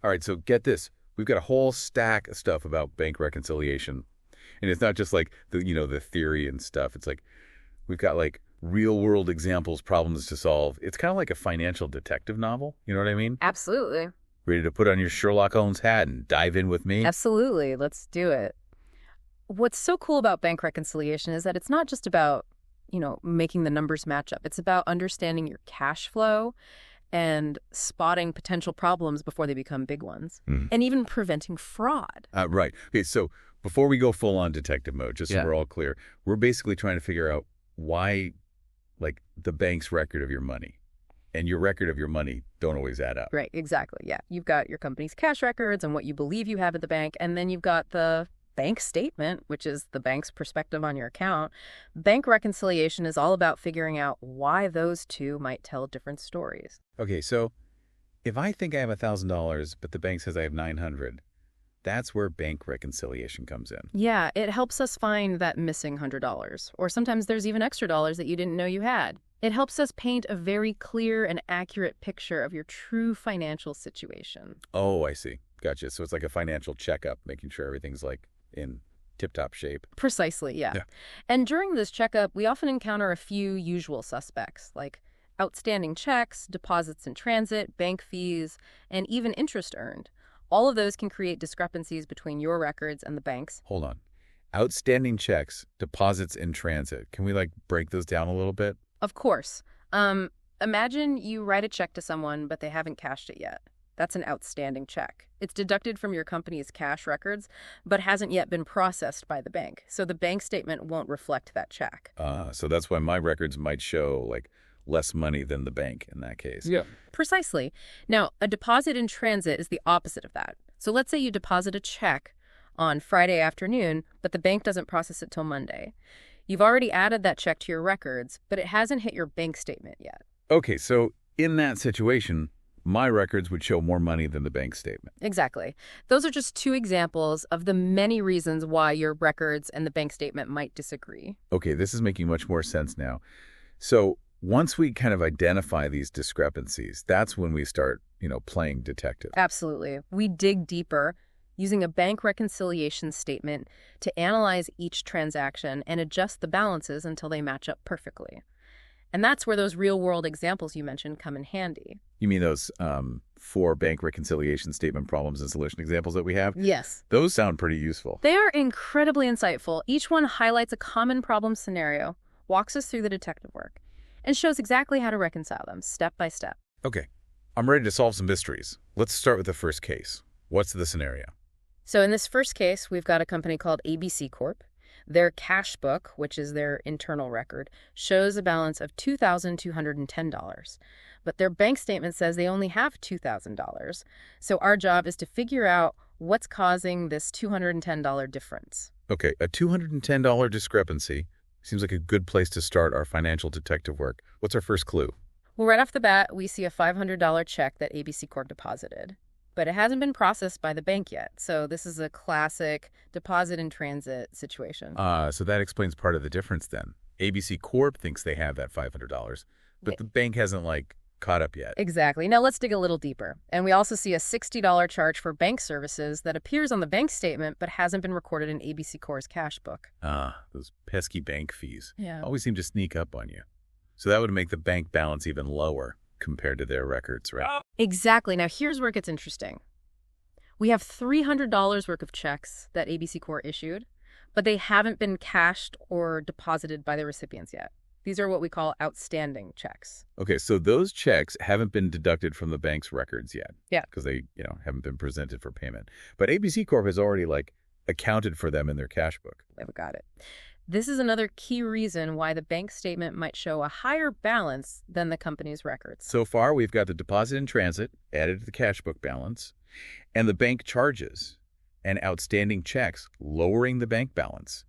All right, so get this. We've got a whole stack of stuff about bank reconciliation. And it's not just like the theory and stuff. It's like we've got like real world examples, problems to solve. It's kind of like a financial detective novel. You know what I mean? Absolutely. Ready to put on your Sherlock Holmes hat and dive in with me? Absolutely. Let's do it. What's so cool about bank reconciliation is that it's not just about, making the numbers match up. It's about understanding your cash flow and spotting potential problems before they become big ones, and even preventing fraud. Right. Okay, so before we go full on detective mode, just so we're all clear, we're basically trying to figure out why, like, the bank's record of your money and your record of your money don't always add up. Right, exactly. Yeah. You've got your company's cash records and what you believe you have at the bank, and then you've got the bank statement, which is the bank's perspective on your account. Bank reconciliation is all about figuring out why those two might tell different stories. Okay, so if I think I have $1,000, but the bank says I have 900, that's where bank reconciliation comes in. Yeah, it helps us find that missing $100, or sometimes there's even extra dollars that you didn't know you had. It helps us paint a very clear and accurate picture of your true financial situation. Oh, I see. Gotcha. So it's like a financial checkup, making sure everything's like in tip-top shape. Precisely, yeah. And during this checkup, we often encounter a few usual suspects, like outstanding checks, deposits in transit, bank fees, and even interest earned. All of those can create discrepancies between your records and the bank's. Hold on. Outstanding checks, deposits in transit. Can we break those down a little bit? Of course. Imagine you write a check to someone, but they haven't cashed it yet. That's an outstanding check. It's deducted from your company's cash records, but hasn't yet been processed by the bank. So the bank statement won't reflect that check. So that's why my records might show less money than the bank in that case. Yeah. Precisely. Now, a deposit in transit is the opposite of that. So let's say you deposit a check on Friday afternoon, but the bank doesn't process it till Monday. You've already added that check to your records, but it hasn't hit your bank statement yet. Okay, so in that situation, my records would show more money than the bank statement. Exactly. Those are just two examples of the many reasons why your records and the bank statement might disagree. Okay, this is making much more sense now. So once we kind of identify these discrepancies, that's when we start, playing detective. Absolutely. We dig deeper using a bank reconciliation statement to analyze each transaction and adjust the balances until they match up perfectly. And that's where those real-world examples you mentioned come in handy. You mean those 4 bank reconciliation statement problems and solution examples that we have? Yes. Those sound pretty useful. They are incredibly insightful. Each one highlights a common problem scenario, walks us through the detective work, and shows exactly how to reconcile them, step by step. Okay. I'm ready to solve some mysteries. Let's start with the first case. What's the scenario? So in this first case, we've got a company called ABC Corp. Their cash book, which is their internal record, shows a balance of $2,210. But their bank statement says they only have $2,000. So our job is to figure out what's causing this $210 difference. Okay, a $210 discrepancy seems like a good place to start our financial detective work. What's our first clue? Well, right off the bat, we see a $500 check that ABC Corp deposited. But it hasn't been processed by the bank yet. So this is a classic deposit in transit situation. So that explains part of the difference then. ABC Corp thinks they have that $500, but the bank hasn't caught up yet. Exactly. Now let's dig a little deeper. And we also see a $60 charge for bank services that appears on the bank statement but hasn't been recorded in ABC Corp's cash book. Those pesky bank fees. Yeah. Always seem to sneak up on you. So that would make the bank balance even lower compared to their records, right? Exactly. Now here's where it gets interesting. We have $300 worth of checks that ABC Corp issued, but they haven't been cashed or deposited by the recipients yet. These are what we call outstanding checks. Okay, so those checks haven't been deducted from the bank's records yet. Yeah. Because they, haven't been presented for payment. But ABC Corp has already accounted for them in their cash book. I've got it. This is another key reason why the bank statement might show a higher balance than the company's records. So far, we've got the deposit in transit added to the cash book balance, and the bank charges and outstanding checks lowering the bank balance.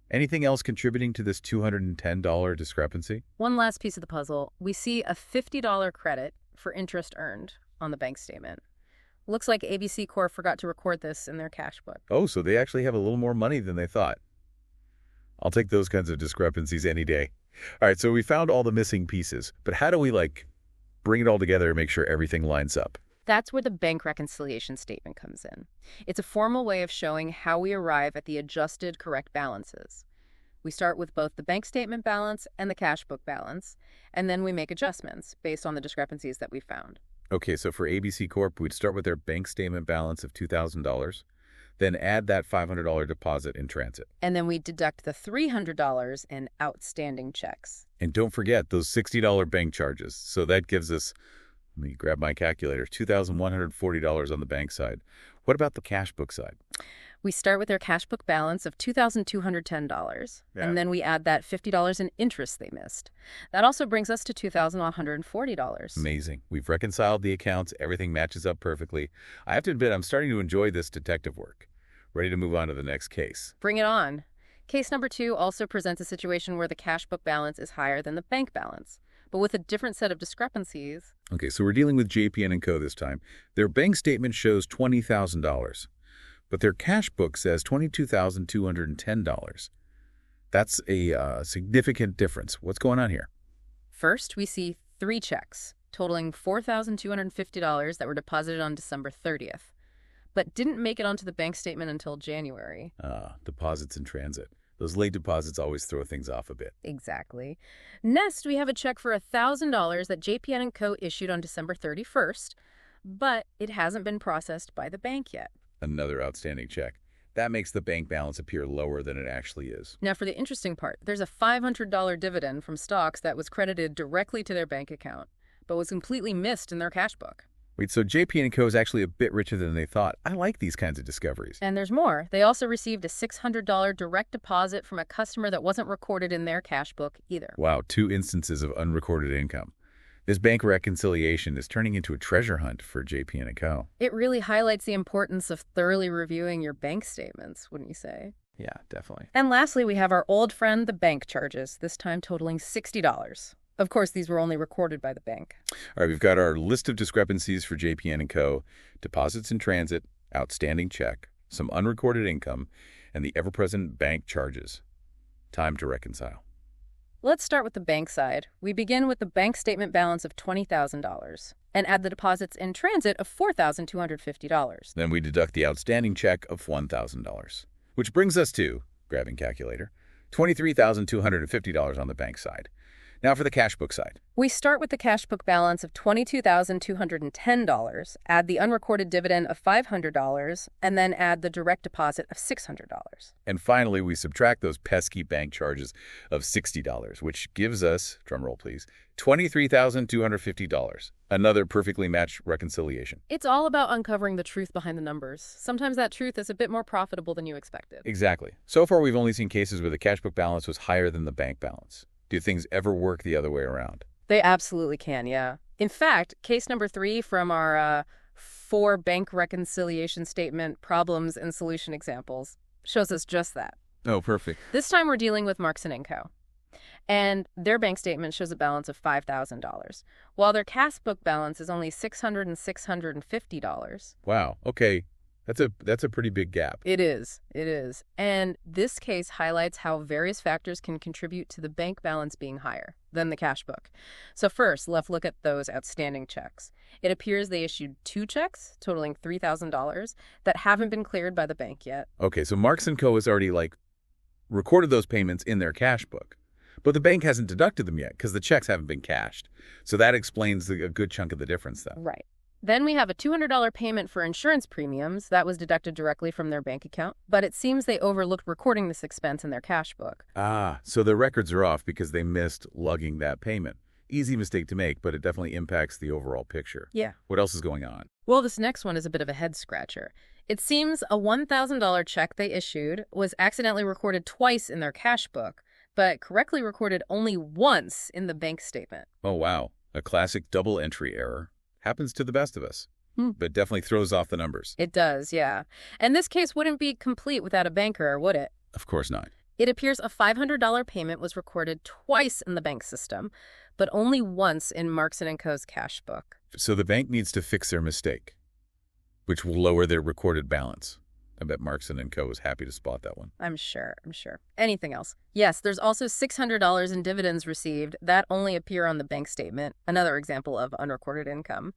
Anything else contributing to this $210 discrepancy? One last piece of the puzzle. We see a $50 credit for interest earned on the bank statement. Looks like ABC Corp forgot to record this in their cash book. Oh, so they actually have a little more money than they thought. I'll take those kinds of discrepancies any day. All right, so we found all the missing pieces, but how do we bring it all together and make sure everything lines up? That's where the bank reconciliation statement comes in. It's a formal way of showing how we arrive at the adjusted correct balances. We start with both the bank statement balance and the cash book balance, and then we make adjustments based on the discrepancies that we found. Okay, so for ABC Corp, we'd start with their bank statement balance of $2,000, then add that $500 deposit in transit. And then we deduct the $300 in outstanding checks. And don't forget those $60 bank charges. So that gives us, let me grab my calculator, $2,140 on the bank side. What about the cash book side? We start with their cash book balance of $2,210, and then we add that $50 in interest they missed. That also brings us to $2,140. Amazing. We've reconciled the accounts. Everything matches up perfectly. I have to admit, I'm starting to enjoy this detective work. Ready to move on to the next case. Bring it on. Case number 2 also presents a situation where the cash book balance is higher than the bank balance, but with a different set of discrepancies. Okay, so we're dealing with JPN & Co. this time. Their bank statement shows $20,000. But their cash book says $22,210. That's a significant difference. What's going on here? First, we see 3 checks totaling $4,250 that were deposited on December 30th, but didn't make it onto the bank statement until January. Deposits in transit. Those late deposits always throw things off a bit. Exactly. Next, we have a check for $1,000 that JPN & Co. issued on December 31st, but it hasn't been processed by the bank yet. Another outstanding check. That makes the bank balance appear lower than it actually is. Now, for the interesting part, there's a $500 dividend from stocks that was credited directly to their bank account, but was completely missed in their cash book. Wait, so JPN & Co. is actually a bit richer than they thought. I like these kinds of discoveries. And there's more. They also received a $600 direct deposit from a customer that wasn't recorded in their cash book either. Wow, 2 instances of unrecorded income. This bank reconciliation is turning into a treasure hunt for JPN & Co. It really highlights the importance of thoroughly reviewing your bank statements, wouldn't you say? Yeah, definitely. And lastly, we have our old friend, the bank charges, this time totaling $60. Of course, these were only recorded by the bank. All right, we've got our list of discrepancies for JPN & Co. Deposits in transit, outstanding check, some unrecorded income, and the ever-present bank charges. Time to reconcile. Let's start with the bank side. We begin with the bank statement balance of $20,000 and add the deposits in transit of $4,250. Then we deduct the outstanding check of $1,000, which brings us to, grabbing calculator, $23,250 on the bank side. Now for the cash book side. We start with the cash book balance of $22,210, add the unrecorded dividend of $500, and then add the direct deposit of $600. And finally, we subtract those pesky bank charges of $60, which gives us, drumroll please, $23,250. Another perfectly matched reconciliation. It's all about uncovering the truth behind the numbers. Sometimes that truth is a bit more profitable than you expected. Exactly. So far, we've only seen cases where the cash book balance was higher than the bank balance. Do things ever work the other way around? They absolutely can, yeah. In fact, case number 3 from our 4 bank reconciliation statement problems and solution examples shows us just that. Oh, perfect. This time we're dealing with Marks & Co. And their bank statement shows a balance of $5,000, while their cash book balance is only $600 and $650. Wow. Okay. That's a pretty big gap. It is. And this case highlights how various factors can contribute to the bank balance being higher than the cash book. So first, let's look at those outstanding checks. It appears they issued 2 checks totaling $3,000 that haven't been cleared by the bank yet. Okay, so Marks & Co. has already, recorded those payments in their cash book. But the bank hasn't deducted them yet because the checks haven't been cashed. So that explains a good chunk of the difference, though. Right. Then we have a $200 payment for insurance premiums that was deducted directly from their bank account, but it seems they overlooked recording this expense in their cash book. So the records are off because they missed lugging that payment. Easy mistake to make, but it definitely impacts the overall picture. Yeah. What else is going on? Well, this next one is a bit of a head-scratcher. It seems a $1,000 check they issued was accidentally recorded twice in their cash book, but correctly recorded only once in the bank statement. Oh, wow. A classic double entry error. Happens to the best of us, but definitely throws off the numbers. It does, yeah. And this case wouldn't be complete without a banker, would it? Of course not. It appears a $500 payment was recorded twice in the bank system, but only once in Marks & Co.'s cash book. So the bank needs to fix their mistake, which will lower their recorded balance. I bet Marks & Co. is happy to spot that one. I'm sure. Anything else? Yes, there's also $600 in dividends received that only appear on the bank statement, another example of unrecorded income.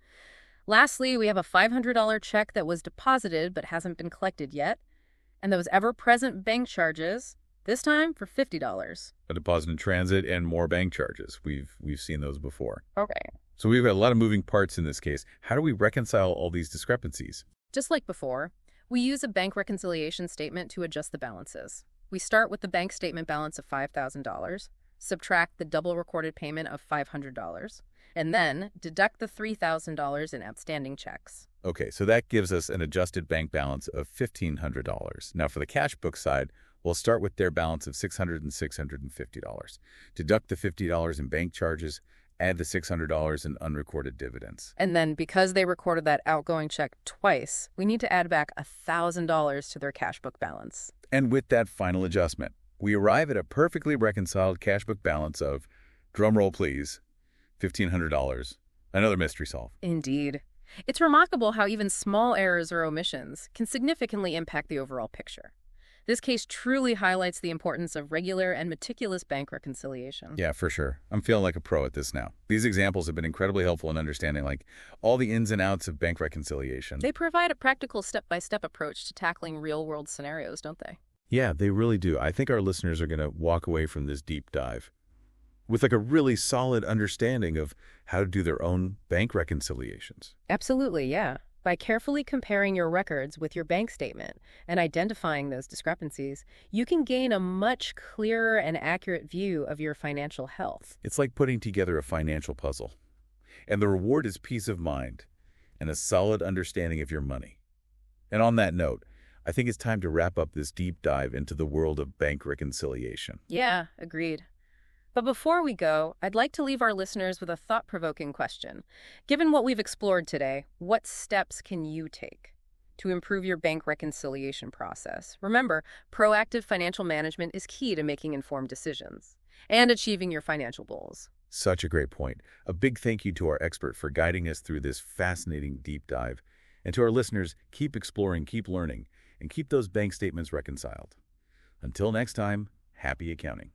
Lastly, we have a $500 check that was deposited but hasn't been collected yet, and those ever-present bank charges, this time for $50. A deposit in transit and more bank charges. We've seen those before. Okay. So we've got a lot of moving parts in this case. How do we reconcile all these discrepancies? Just like before, we use a bank reconciliation statement to adjust the balances. We start with the bank statement balance of $5,000, subtract the double recorded payment of $500, and then deduct the $3,000 in outstanding checks. Okay, so that gives us an adjusted bank balance of $1,500. Now for the cash book side, we'll start with their balance of $600 and $650. Deduct the $50 in bank charges, add the $600 in unrecorded dividends. And then because they recorded that outgoing check twice, we need to add back $1,000 to their cash book balance. And with that final adjustment, we arrive at a perfectly reconciled cash book balance of, drumroll please, $1,500. Another mystery solve. Indeed. It's remarkable how even small errors or omissions can significantly impact the overall picture. This case truly highlights the importance of regular and meticulous bank reconciliation. Yeah, for sure. I'm feeling like a pro at this now. These examples have been incredibly helpful in understanding all the ins and outs of bank reconciliation. They provide a practical step-by-step approach to tackling real-world scenarios, don't they? Yeah, they really do. I think our listeners are going to walk away from this deep dive with a really solid understanding of how to do their own bank reconciliations. Absolutely, yeah. By carefully comparing your records with your bank statement and identifying those discrepancies, you can gain a much clearer and accurate view of your financial health. It's like putting together a financial puzzle. And the reward is peace of mind and a solid understanding of your money. And on that note, I think it's time to wrap up this deep dive into the world of bank reconciliation. Yeah, agreed. But before we go, I'd like to leave our listeners with a thought-provoking question. Given what we've explored today, what steps can you take to improve your bank reconciliation process? Remember, proactive financial management is key to making informed decisions and achieving your financial goals. Such a great point. A big thank you to our expert for guiding us through this fascinating deep dive. And to our listeners, keep exploring, keep learning, and keep those bank statements reconciled. Until next time, happy accounting.